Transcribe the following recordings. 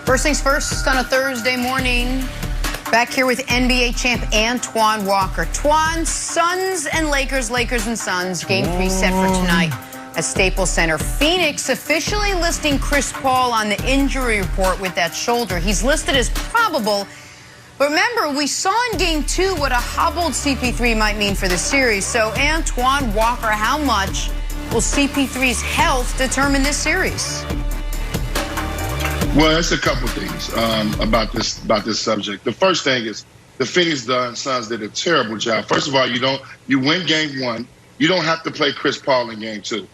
First things first, on a Thursday morning, back here with NBA champ Antoine Walker. Twan, Suns and Lakers, Lakers and Suns, Game 3 set for tonight at Staples Center. Phoenix officially listing Chris Paul on the injury report with that shoulder. He's listed as probable. But remember, we saw in Game 2 what a hobbled CP3 might mean for the series. So, Antoine Walker, how much will CP3's health determine this series? Well, it's a couple things about this subject. The first thing is the Phoenix Suns did a terrible job. First of all, you win Game 1. You don't have to play Chris Paul in Game 2.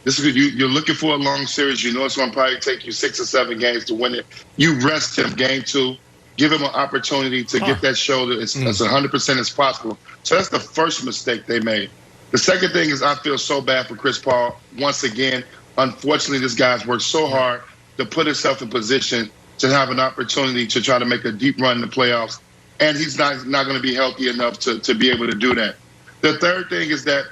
This is you're looking for a long series. You know it's going to probably take you 6 or 7 games to win it. You rest him Game 2. Give him an opportunity to get that shoulder as 100% as possible. So that's the first mistake they made. The second thing is I feel so bad for Chris Paul. Once again, unfortunately, this guy's worked so hard to put himself in position to have an opportunity to try to make a deep run in the playoffs. And he's not going to be healthy enough to be able to do that. The third thing is that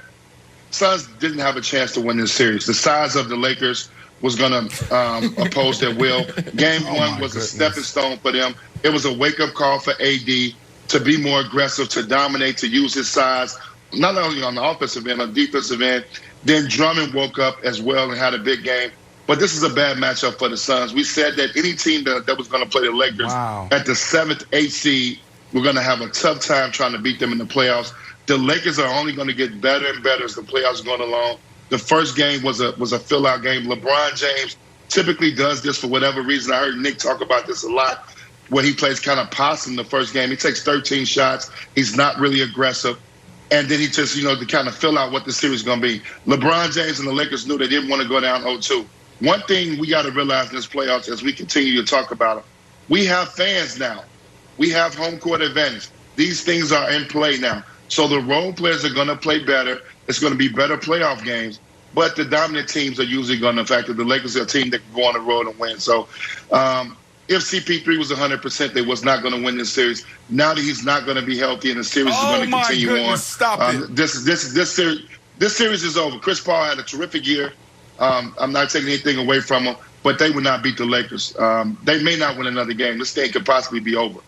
Suns didn't have a chance to win this series. The size of the Lakers was going to oppose their will. Game 1 was a stepping stone for them. It was a wake-up call for AD to be more aggressive, to dominate, to use his size, not only on the offensive end, on the defensive end. Then Drummond woke up as well and had a big game. But this is a bad matchup for the Suns. We said that any team that was going to play the Lakers at the 7th, 8th seed, we're going to have a tough time trying to beat them in the playoffs. The Lakers are only going to get better and better as the playoffs going along. The first game was a fill-out game. LeBron James typically does this for whatever reason. I heard Nick talk about this a lot, where he plays kind of possum the first game. He takes 13 shots. He's not really aggressive. And then he just, to kind of fill out what the series is going to be. LeBron James and the Lakers knew they didn't want to go down 0-2. One thing we got to realize in this playoffs as we continue to talk about them, we have fans now. We have home court advantage. These things are in play now. So the role players are going to play better. It's going to be better playoff games. But the dominant teams are usually going to, in fact, the Lakers are a team that can go on the road and win. So if CP3 was 100%, they was not going to win this series. Now that he's not going to be healthy and the series is going to continue on. Stop it. This series is over. Chris Paul had a terrific year. I'm not taking anything away from them, but they would not beat the Lakers. They may not win another game. This thing could possibly be over.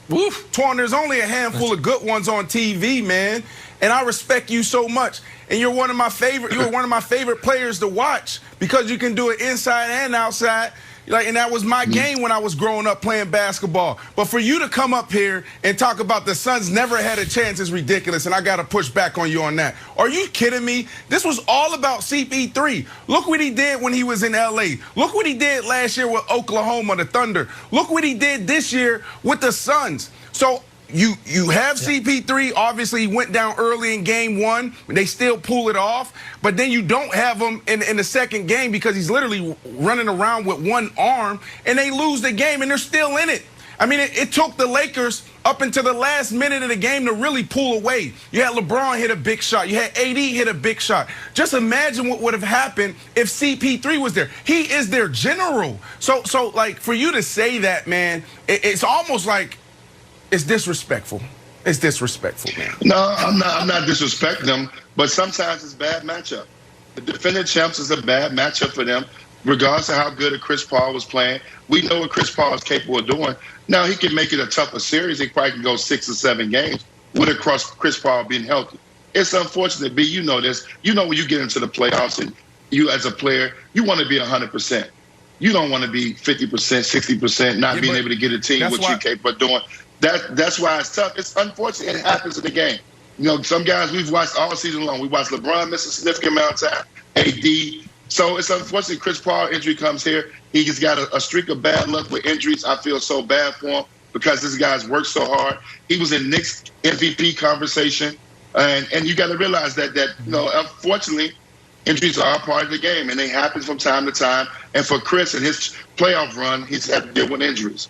Woof. Twan, there's only a handful of good ones on TV, man. And I respect you so much. And you're one of my favorite players to watch because you can do it inside and outside. And that was my game when I was growing up playing basketball. But for you to come up here and talk about the Suns never had a chance is ridiculous, and I got to push back on you on that. Are you kidding me? This was all about CP3. Look what he did when he was in L.A. Look what he did last year with Oklahoma, the Thunder. Look what he did this year with the Suns. So you have CP3. Obviously, he went down early in Game 1. They still pull it off. But then you don't have him in the second game because he's literally running around with one arm. And they lose the game, and they're still in it. I mean, it took the Lakers up until the last minute of the game to really pull away. You had LeBron hit a big shot. You had AD hit a big shot. Just imagine what would have happened if CP3 was there. He is their general. So like, for you to say that, man, it's almost like it's disrespectful. It's disrespectful, man. No, I'm not disrespecting them, but sometimes it's a bad matchup. The defending champs is a bad matchup for them, regardless of how good a Chris Paul was playing. We know what Chris Paul is capable of doing. Now, he can make it a tougher series. He probably can go 6 or 7 games with Chris Paul being healthy. It's unfortunate, B, you know this. You know when you get into the playoffs and you as a player, you want to be 100%. You don't want to be 50%, 60%, not being able to get a team what you're capable of doing. That's why it's tough. It's unfortunate. It happens in the game. Some guys we've watched all season long. We watched LeBron miss a significant amount of time, AD. So it's unfortunate Chris Paul injury comes here. He just got a streak of bad luck with injuries. I feel so bad for him because this guy's worked so hard. He was in Knicks MVP conversation. And you got to realize that unfortunately, injuries are a part of the game, and they happen from time to time. And for Chris and his playoff run, he's had to deal with injuries.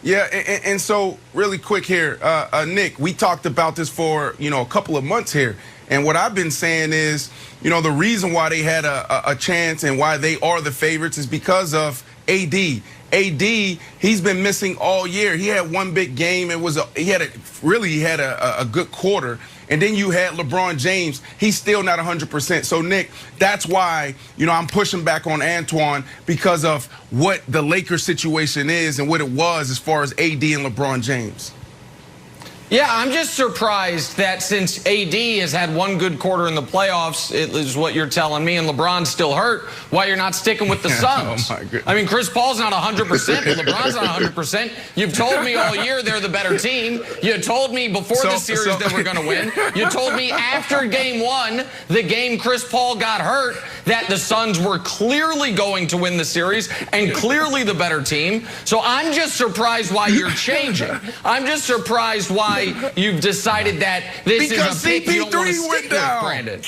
Yeah, and so really quick here, Nick, we talked about this for, a couple of months here. And what I've been saying is, the reason why they had a chance and why they are the favorites is because of AD. AD, he's been missing all year. He had one big game. He had a good quarter. and then you had LeBron James. He's still not 100%. So, Nick, that's why, I'm pushing back on Antoine because of what the Lakers situation is and what it was as far as AD and LeBron James. Yeah, I'm just surprised that since AD has had one good quarter in the playoffs, it is what you're telling me, and LeBron's still hurt, why you're not sticking with the Suns. Oh my goodness. I mean, Chris Paul's not 100%, but LeBron's not 100%. You've told me all year they're the better team. You told me before the series that we're going to win. You told me after game one, the game Chris Paul got hurt, that the Suns were clearly going to win the series and clearly the better team. So I'm just surprised why you're changing. I'm just surprised why you've decided that this because is a pick you don't want to CP3 stick went with, down. Brandon.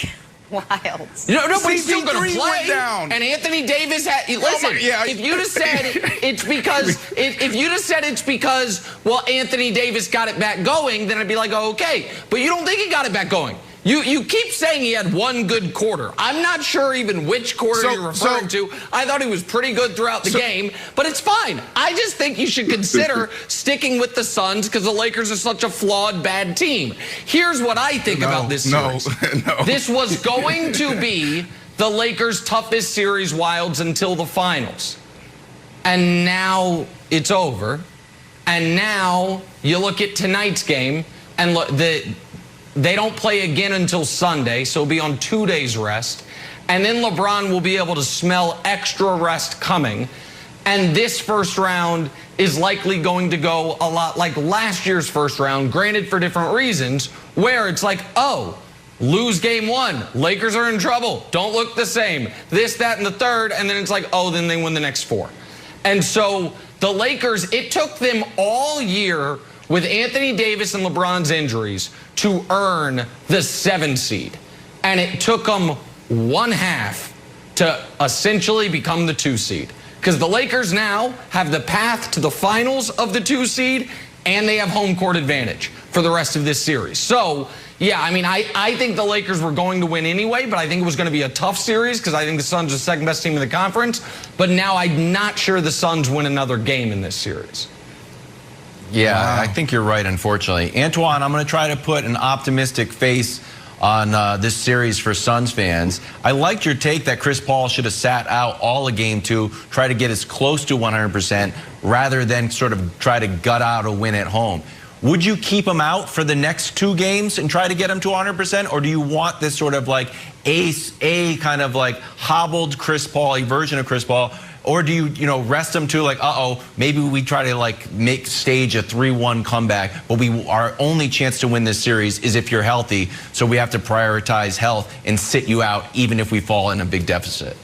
Wild. No, but he's still going to play. Went down. And Anthony Davis had. Listen, if you just said it's because if you just said it's because Anthony Davis got it back going, then I'd be like, oh, okay. But you don't think he got it back going. You keep saying he had one good quarter. I'm not sure even which quarter you're referring to. I thought he was pretty good throughout the game, but it's fine. I just think you should consider sticking with the Suns because the Lakers are such a flawed, bad team. Here's what I think about this series. This was going to be the Lakers' toughest series wilds until the finals. And now it's over. And now you look at tonight's game and look, they don't play again until Sunday, so it'll be on 2 days rest. And then LeBron will be able to smell extra rest coming. And this first round is likely going to go a lot like last year's first round, granted for different reasons, where it's like, oh, lose game one, Lakers are in trouble, don't look the same, this, that, and the third, and then it's like, oh, then they win the next four. And so the Lakers, it took them all year with Anthony Davis and LeBron's injuries to earn the 7 seed. And it took them 1/2 to essentially become the 2 seed. Because the Lakers now have the path to the finals of the 2 seed, and they have home court advantage for the rest of this series. So, yeah, I mean, I think the Lakers were going to win anyway, but I think it was going to be a tough series because I think the Suns are the second best team in the conference. But now I'm not sure the Suns win another game in this series. Yeah, wow. I think you're right, unfortunately. Antoine, I'm going to try to put an optimistic face on this series for Suns fans. I liked your take that Chris Paul should have sat out all of game 2, try to get as close to 100% rather than sort of try to gut out a win at home. Would you keep him out for the next 2 games and try to get him to 100%? Or do you want this sort of like a kind of like hobbled Chris Paul, a version of Chris Paul? Or do you, rest him to like, maybe we try to like stage a 3-1 comeback, but our only chance to win this series is if you're healthy. So we have to prioritize health and sit you out even if we fall in a big deficit.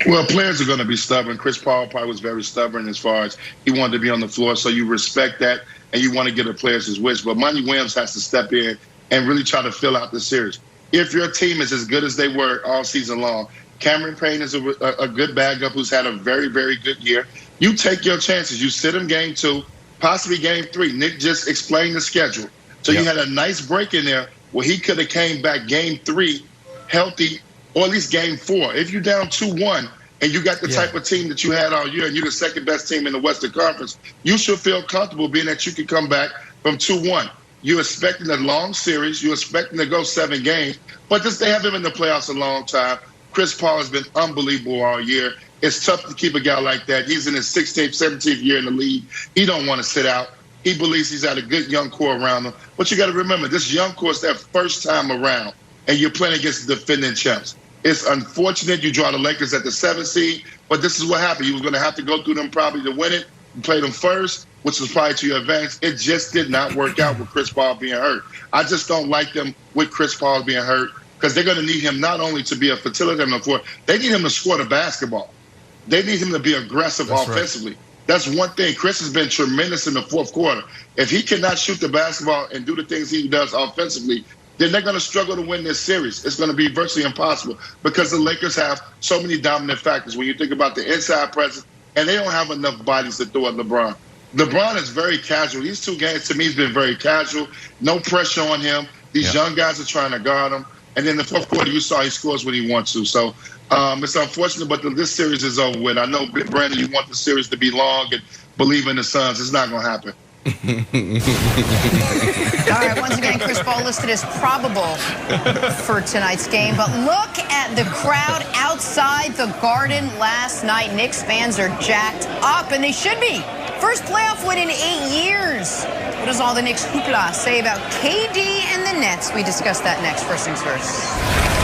Well, players are going to be stubborn. Chris Paul probably was very stubborn as far as he wanted to be on the floor. So you respect that and you want to give the players his wish. But Monty Williams has to step in and really try to fill out the series. If your team is as good as they were all season long, Cameron Payne is a good backup who's had a very, very good year. You take your chances. You sit him game 2, possibly game 3. Nick just explained the schedule. So you had a nice break in there where he could have came back game 3 healthy, or at least game 4. If you're down 2-1 and you got the type of team that you had all year and you're the second best team in the Western Conference, you should feel comfortable being that you can come back from 2-1. You're expecting a long series. You're expecting to go 7 games. But they have him in the playoffs a long time. Chris Paul has been unbelievable all year. It's tough to keep a guy like that. He's in his 16th, 17th year in the league. He don't want to sit out. He believes he's had a good young core around him. But you got to remember, this young core is their first time around, and you're playing against the defending champs. It's unfortunate you draw the Lakers at the 7th seed, but this is what happened. You were going to have to go through them probably to win it. You played them first, which was probably to your advantage. It just did not work out with Chris Paul being hurt. I just don't like them with Chris Paul being hurt, because they're going to need him not only to be a facilitator on the floor, they need him to score the basketball. They need him to be aggressive offensively. Right. That's one thing. Chris has been tremendous in the 4th quarter. If he cannot shoot the basketball and do the things he does offensively, then they're going to struggle to win this series. It's going to be virtually impossible because the Lakers have so many dominant factors. When you think about the inside presence, and they don't have enough bodies to throw at LeBron. LeBron is very casual. These 2 games, to me, has been very casual. No pressure on him. These young guys are trying to guard him. And then the 4th quarter, you saw he scores when he wants to. So it's unfortunate, but this series is over with. I know, Brandon, you want the series to be long and believe in the Suns. It's not going to happen. All right, once again, Chris Paul listed as probable for tonight's game. But look at the crowd outside the Garden last night. Knicks fans are jacked up, and they should be. First playoff win in 8 years. What does all the Knicks hoopla say about KD and the Nets? We discuss that next. First things first.